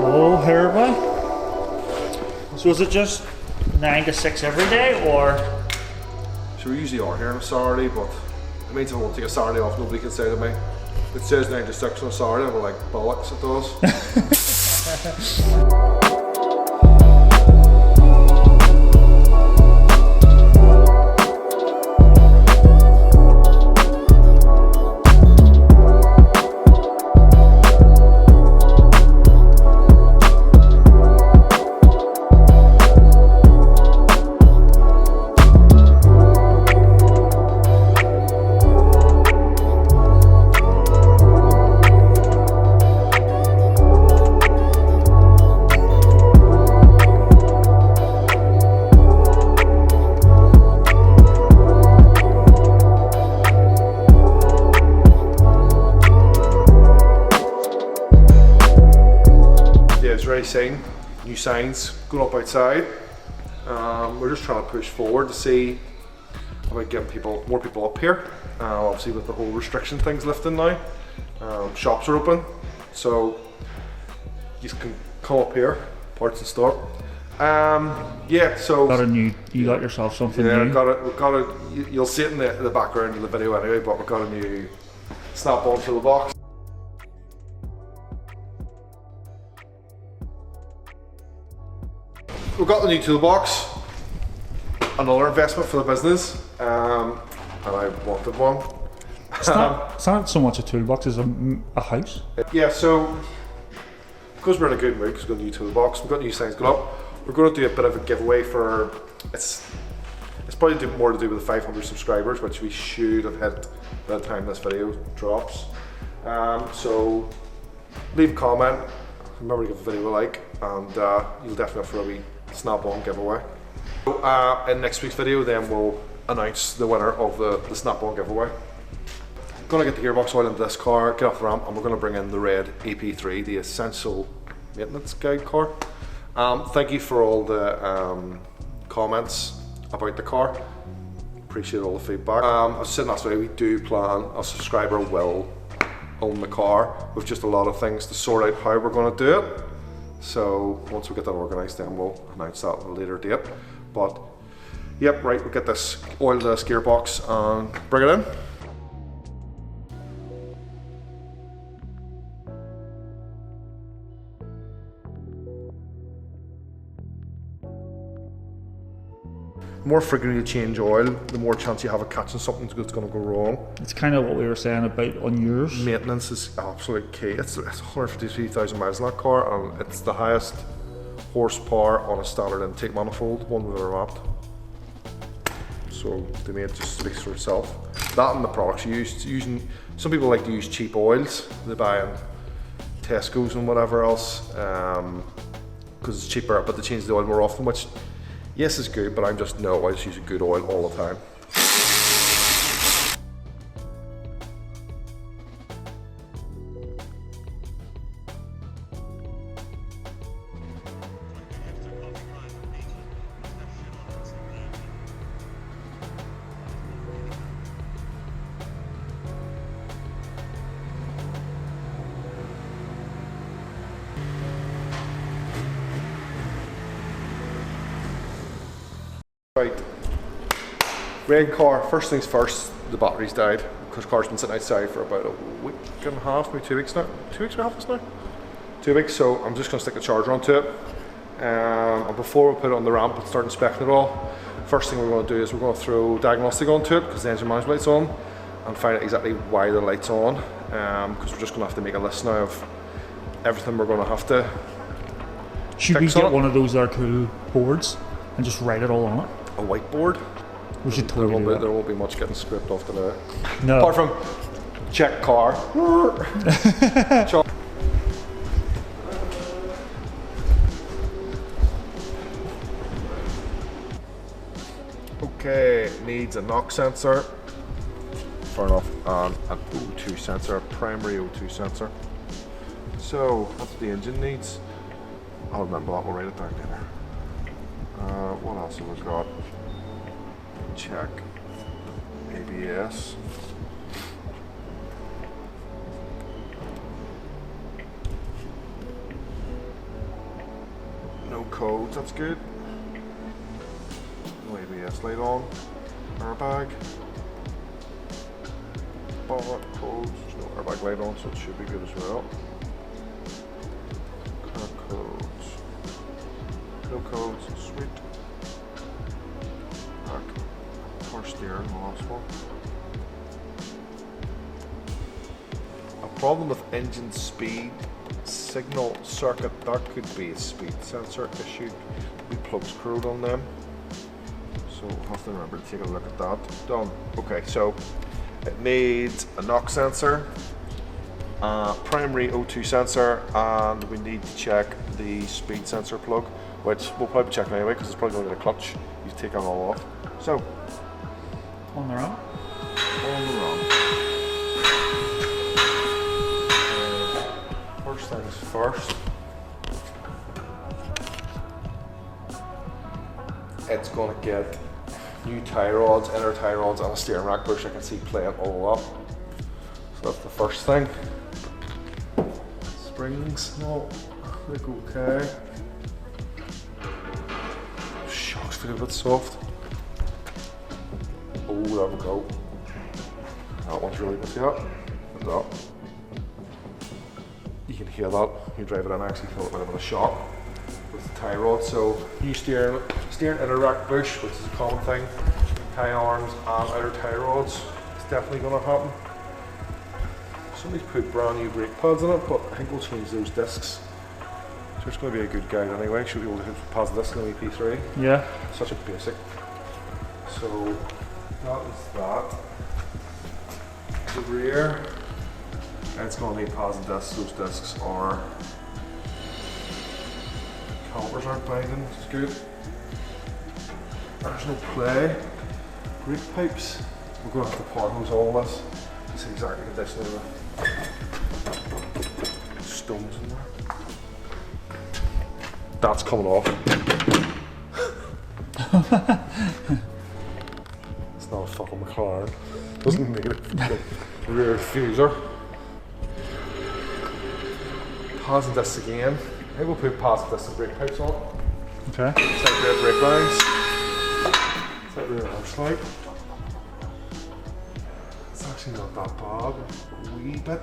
Oh, here we. So is it just 9 to 6 every day, or? So we usually are here on a Saturday, but it means if I want to take a Saturday off, nobody can say to me, it says 9 to 6 on a Saturday, and we're like, bollocks, it does. Seeing new signs going up outside. We're just trying to push forward to see about getting more people up here. Obviously with the whole restriction things lifting now, shops are open, so you can come up here, parts and store. Yeah, so you got yourself something new. We got it. You'll see it in the background of the video anyway, but we've got a new snap-on toolbox. We've got the new toolbox, another investment for the business, and I wanted one. It's not so much a toolbox as a house. Yeah, so because we're in a good mood, because we've got a new toolbox, we've got new signs going up, we're going to do a bit of a giveaway for, it's probably more to do with the 500 subscribers, which we should have hit by the time this video drops. So leave a comment, remember to give the video a like, and you'll definitely have for a wee snap-on giveaway. So, in next week's video then we'll announce the winner of the snap-on giveaway. Gonna get the gearbox oil into this car, get off the ramp, and we're gonna bring in the red EP3, the essential maintenance guide car. Thank you for all the comments about the car. Appreciate all the feedback. I was saying last week, we do plan, a subscriber will own the car with just a lot of things to sort out how we're gonna do it. So once we get that organised, then we'll announce that at a later date. But yep, right, we'll get this oil to this gearbox and bring it in. The more frequently you change oil, the more chance you have of catching something that's going to go wrong. It's kind of what we were saying about on yours. Maintenance is absolutely key. It's 153,000 miles in that car, and it's the highest horsepower on a standard intake manifold, one we've ever mapped. So to me, it just speaks for itself. That and the products you use. Some people like to use cheap oils. They buy in Tesco's and whatever else because it's cheaper, but they change the oil more often, which yes, it's good, but I just use a good oil all the time. Right, red car, first things first, the battery's died because the car's been sitting outside for about a week and a half, maybe 2 weeks now. 2 weeks and a half now? 2 weeks, so I'm just going to stick the charger onto it. And before we put it on the ramp and start inspecting it all, first thing we're going to do is we're going to throw Diagnostic onto it because the engine management light's on and find out exactly why the light's on, because we're just going to have to make a list now of everything we're going to have to Should we get one of those there cool boards and just write it all on it? A whiteboard? We should totally do that. There won't be much getting script off today. No. Apart from check car. Okay, needs a knock sensor. Fair enough. And an O2 sensor, a primary O2 sensor. So that's what the engine needs. I'll remember that, we'll write it down later. What else have we got? Check ABS. codes, that's good. No ABS light on. Airbag. Bar codes, there's no airbag light on, so it should be good as well. Car codes. No codes, sweet. Back. Power steering, the last one. A problem with engine speed signal circuit, that could be a speed sensor issue. We plug screwed on them, so we'll have to remember to take a look at that. Done. Okay, so it needs a knock sensor, a primary O2 sensor, and we need to check the speed sensor plug, which we'll probably check anyway because it's probably going to get a clutch. You take them all off. So On their own? on the run. First things first. It's going to get new tie rods, inner tie rods, and a steering rack push. I can see playing all up. So that's the first thing. Springs, no, look okay. Shocks feel a bit soft. Oh, there we go. That one's really good. Yeah. That. You can hear that. You drive it in, actually feel a bit of a shock with the tie rod. So new steering inner rack bush, which is a common thing. Tie arms and outer tie rods. It's definitely going to happen. Somebody's put brand new brake pads in it, but I think we'll change those discs. So it's going to be a good guide anyway. Should be able to hit pads this in the EP3. Yeah. Such a basic. So that is that. The rear. It's going to need pads and discs. Those discs are calipers aren't binding, which is good. There's no play. Brake pipes. We're going to have to part hose all this to see exactly the condition of the stones in there. That's coming off. It's not a fucking McLaren. Doesn't need it. The rear diffuser. Pads and discs again. I think we'll put pads and discs and brake pipes on. Okay. Side rear brake lines. Side rear arch light. It's actually not that bad. A wee bit. A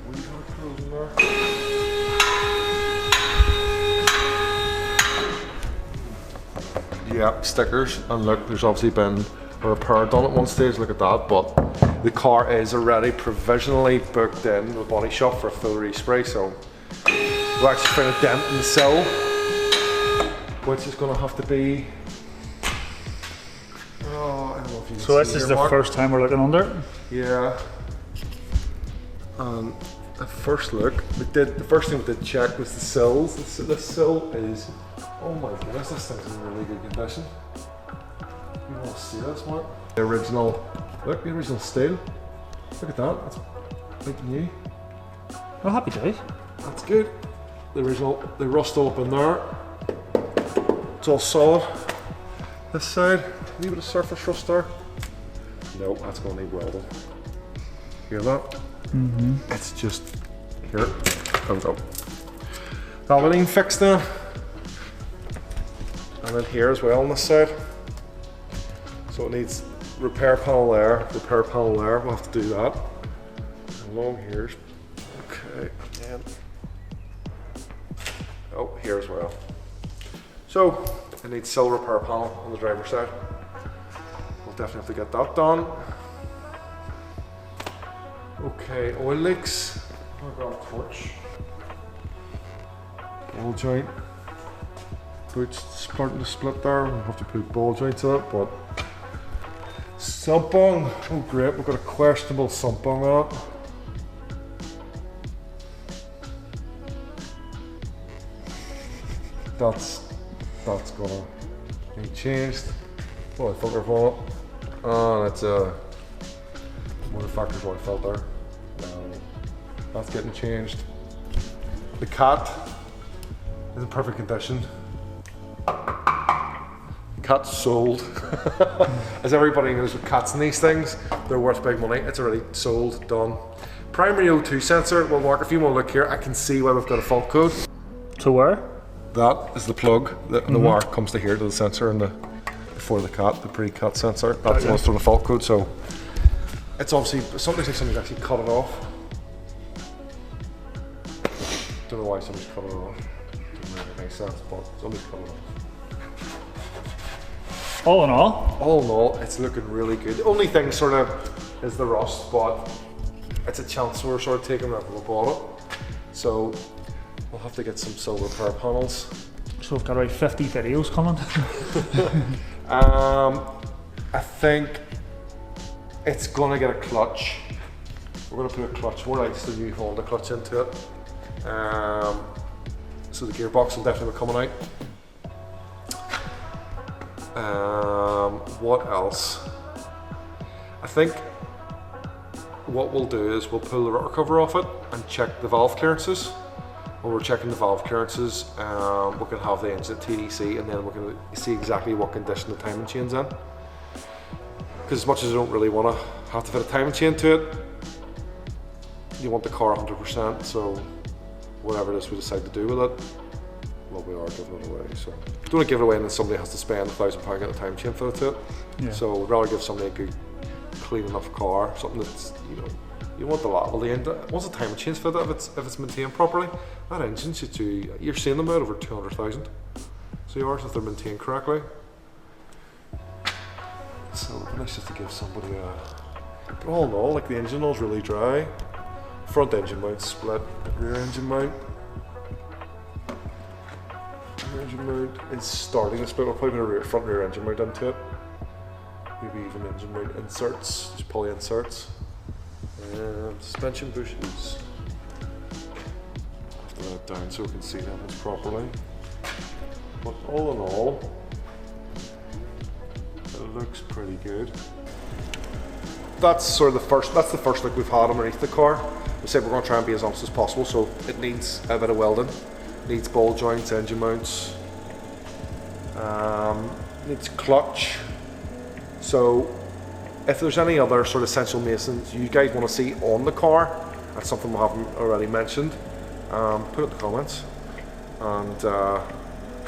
wee bit of corrosion there. Yeah, stickers. And look, there's obviously been a repair done at one stage. Look at that. But the car is already provisionally booked in the body shop for a full respray. So we'll actually find a dent in the sill, which is going to have to be. Oh, I don't know if you can So this see is here, the Mark. first time we're looking under it? Yeah. At first look, the first thing we did check was the sills. The sill is, oh my goodness, this thing's in really good condition. You want to see this, Mark? The original, look, the original steel. Look at that, that's like new. Oh, happy days. That's good. The original, the rust all up in there. It's all solid. This side, a wee bit of surface rust there. No, that's going to need welding. Hear that? Mm-hmm. It's just, here, there we go. Valvoline fixed now. And then here as well on this side. So it needs repair panel there, repair panel there. We'll have to do that. And along here's, okay, and oh, here as well. So it needs sill repair panel on the driver's side. We'll definitely have to get that done. Okay, oil leaks. I've got a torch. Ball joint. Boots starting to split there. We'll have to put ball joints in it, but sump bung. Oh great, we've got a questionable sump bung on it. That's gonna be changed. Oil filter on it. Oh, that's a manufacturer's oil filter. That's getting changed. The cat is in perfect condition. Cat's sold. As everybody knows with cats and these things, they're worth big money. It's already sold, done. Primary O2 sensor. Well, Mark, if you want to look here, I can see where we've got a fault code. To where? that is the plug. The wire comes to here to the sensor and for the pre-cut sensor. That goes through the fault code. So it's obviously sometimes like somebody's actually cut it off. Don't know why somebody's cut it off. Doesn't really make sense, but somebody's cut it off. All in all, it's looking really good. The only thing sort of is the rust, but it's a chance we're sort of taking that we bought it. So we'll have to get some silver power panels. So we've got about 50 videos coming. I think it's gonna get a clutch. We're gonna put a clutch, more like the new Honda clutch into it. So the gearbox will definitely be coming out. What else? I think what we'll do is we'll pull the rotor cover off it and check the valve clearances. When we're checking the valve clearances, we can have the engine at TDC, and then we can see exactly what condition the timing chain's in. Because as much as I don't really want to have to fit a timing chain to it, you want the car 100%, so whatever it is we decide to do with it, well, we are giving it away. So don't want to give it away and then somebody has to spend £1,000 to get a time chain fitted to it. Yeah. So we'd rather give somebody a good, clean enough car, something that's, you want the lot. Well, the end, once the time chain's fitted, if it's maintained properly, that engine should do. You're seeing them out over 200,000. So yours, if they're maintained correctly. So it'd be nice just to give somebody a. But all in all, like the engine oil's really dry. Front engine mount split, rear engine mount. Rear engine mount is starting to split. We'll probably put a front rear engine mount into it. Maybe even engine mount inserts, just pulley inserts. Suspension bushes. Have to let it down so we can see them properly. But all in all, it looks pretty good. That's sort of the first look we've had underneath the car. We said we're going to try and be as honest as possible, so it needs a bit of welding. Needs ball joints, engine mounts. Needs clutch. So if there's any other sort of essential masons you guys want to see on the car, that's something we haven't already mentioned, put it in the comments. And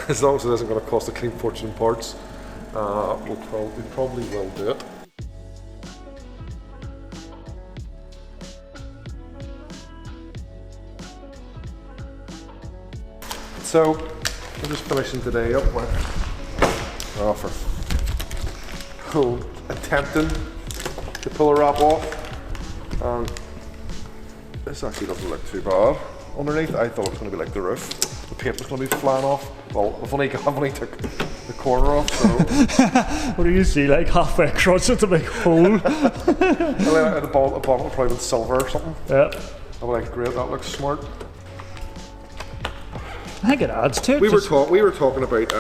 as long as it isn't going to cost a clean fortune in parts, we probably will do it. So I'm just finishing today up with attempting to pull a wrap off. This actually doesn't look too bad underneath. I thought it was going to be like the roof. The paint was going to be flying off. Well, I've only took the corner off, so. What do you see, like halfway across it's a big hole? Well, the bottom will probably be silver or something. Yeah. I'm like, great, that looks smart. I think it adds to it. We were talking about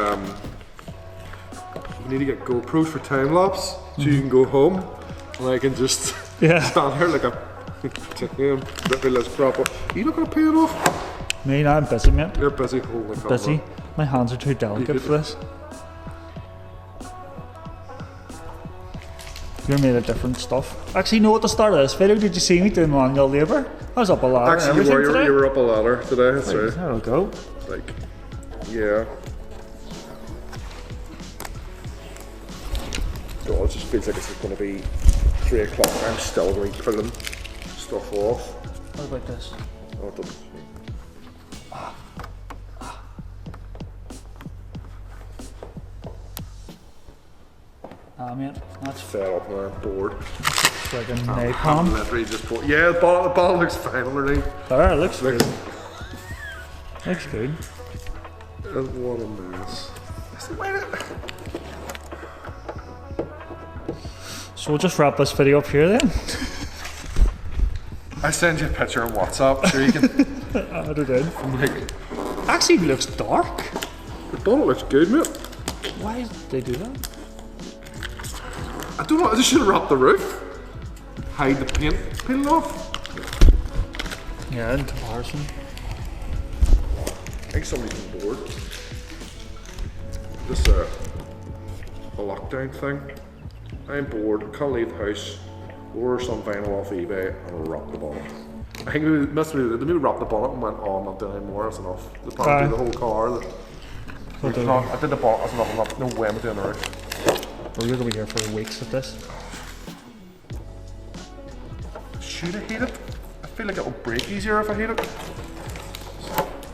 we need to get GoPros for time lapse, so you can go home and I can just stand here like a less proper. Are you not going to pay it off? Me, no, I'm busy, mate. You're busy holding the camera. Busy. My hands are too delicate for this. You're made of different stuff. Actually, you know, at the start of this video, did you see me doing manual labour? I was up a ladder. Actually, you were up a ladder today. That's right. There we go. Like, yeah. So it just feels like it's going to be 3 o'clock. I'm still going to be pulling stuff off. What about this? Oh, it doesn't. Mate, that's fed up now, bored. It's like a napalm. Literally just bored. Yeah, the ball looks fine underneath. There, it looks good. Looks good. What a mess. So we'll just wrap this video up here then. I send you a picture on WhatsApp, sure you can. I did. Actually, it looks dark. The bonnet looks good, mate. Why did they do that? I don't know, I just should have wrapped the roof. Hide the paint, peel it off. Yeah, in comparison. I think somebody's been bored. Just a lockdown thing. I'm bored, can't leave the house. Order some vinyl off eBay and I'll wrap the bonnet. I think they maybe wrapped the bonnet and went, oh, I'm not doing any more, that's enough. They probably do the whole car. We'll do I did the box, that's enough, no way I'm doing the roof. We're going to be here for weeks with this. Should I heat it? I feel like it will break easier if I heat it. So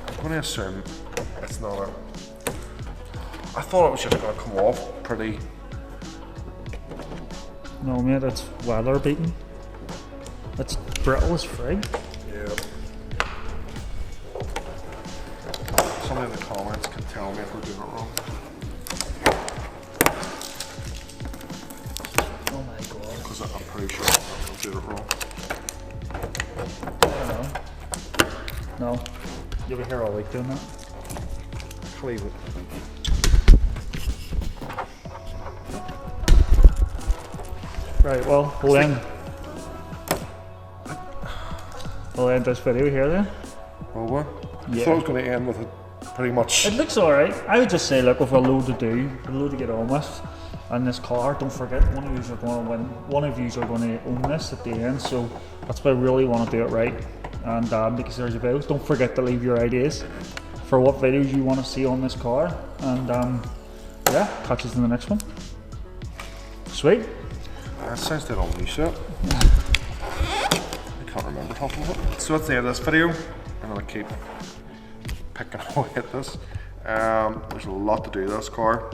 I'm going to assume it's not a... I thought it was just going to come off pretty... No mate, it's weather beaten. It's brittle as frig. Yeah. Somebody in the comments can tell me if we're doing it wrong. Oh my god. Because I'm pretty sure I'm doing it wrong. I don't know. No. You'll be here all week doing that. Leave it. Right, well, we'll end this video here then. Well, what? Yeah. I thought I was going to end with it pretty much. It looks alright. I would just say, look, we've a load to do, a load to get on with. And this car, don't forget, one of you are going to win. One of you are going to own this at the end, so that's why I really want to do it right. And make a series of videos. Don't forget to leave your ideas for what videos you want to see on this car. And yeah, catch us in the next one. Sweet. That sounds dead on me, shit. I can't remember talking about it. So that's the end of this video. I'm going to keep picking away at this. There's a lot to do to this car.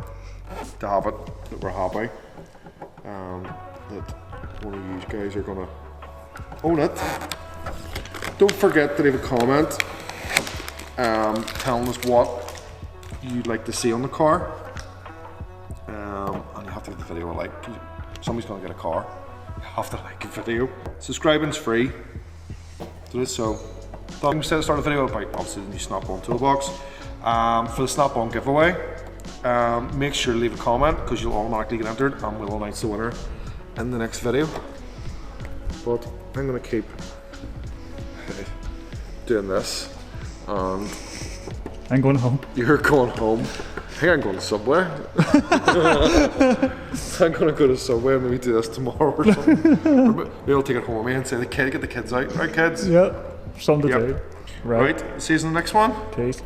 To have it, that we're happy. That one of you guys are going to own it. Don't forget to leave a comment telling us what you'd like to see on the car. And you have to give the video a like. Somebody's going to get a car. You have to like a video. Subscribing's free. Do this so. We said at the start of the video about obviously the new Snap-on toolbox. For the Snap-on giveaway, make sure to leave a comment because you'll automatically get entered and we'll announce the winner in the next video. But I'm going to keep doing this and I'm going home. you're going home. I think I'm going to Subway. I'm going to go to Subway and maybe do this tomorrow or something. Or maybe I'll take it home with me and say, get the kids out. Right, kids? Yeah, something to do. Right, see you in the next one. Peace.